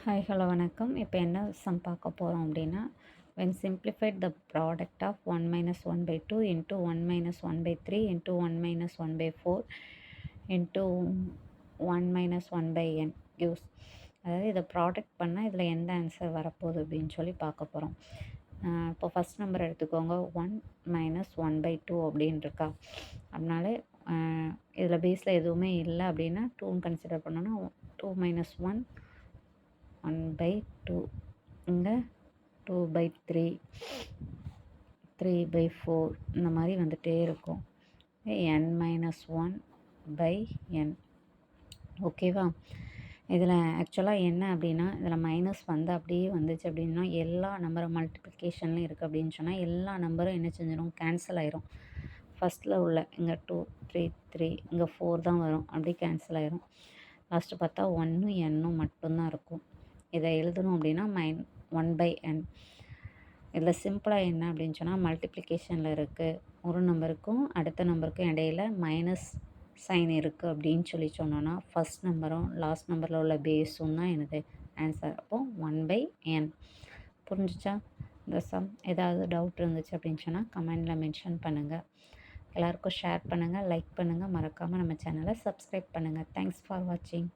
Hi hello வணக்கம். இப்போ என்ன சம் பார்க்க போகிறோம் அப்படின்னா, when simplified the product of 1 minus 1 by 2 into 1 minus 1 by 3 into 1 minus 1 by 4 into 1 minus 1 by n gives, அதாவது இதை ப்ராடக்ட் பண்ணால் இதில் எந்த ஆன்சர் வரப்போகுது அப்படின்னு சொல்லி பார்க்க போகிறோம். இப்போ ஃபஸ்ட் நம்பர் எடுத்துக்கோங்க. 1 மைனஸ் 1 பை 2 அப்படின்னு இருக்கா. அதனால இதில் பேஸில் எதுவுமே இல்லை அப்படின்னா 2ன்னு கன்சிடர் பண்ணோன்னா 2 மைனஸ் 1 1 by 2, இங்கே 2 by 3 3 by 4 இந்த மாதிரி வந்துகிட்டே இருக்கும். n minus 1 by n. ஓகேவா. இதில் ஆக்சுவலாக என்ன அப்படின்னா, இதில் மைனஸ் வந்து அப்படியே வந்துச்சு அப்படின்னா எல்லா நம்பரும் மல்டிப்ளிகேஷன்லையும் இருக்குது அப்படின்னு சொன்னால் எல்லா நம்பரும் என்ன செஞ்சிடும், கேன்சல் ஆயிரும். ஃபஸ்ட்டில் உள்ள இங்கே 2 3 3 இங்கே 4 தான் வரும், அப்படி கேன்சல் ஆயிரும். லாஸ்ட்டு பார்த்தா 1 n மட்டும்தான் இருக்கும். இதை எழுதணும் அப்படின்னா 1 by n. இதில் சிம்பிளாக என்ன அப்படின்னு சொன்னால், மல்டிப்ளிகேஷனில் இருக்குது, ஒரு நம்பருக்கும் அடுத்த நம்பருக்கும் இடையில மைனஸ் சைன் இருக்குது அப்படின்னு சொல்லி சொன்னோன்னா ஃபஸ்ட் நம்பரும் லாஸ்ட் நம்பரில் உள்ள பேஸும் தான் எனது ஆன்சர். அப்போது 1 by n. புரிஞ்சிச்சா இந்த சம்? ஏதாவது டவுட் இருந்துச்சு அப்படின்னு சொன்னால் கமெண்டில் மென்ஷன் பண்ணுங்கள். எல்லாருக்கும் ஷேர் பண்ணுங்கள், லைக் பண்ணுங்கள், மறக்காமல் நம்ம சேனலை சப்ஸ்கிரைப் பண்ணுங்கள். தேங்க்ஸ் ஃபார் வாட்சிங்.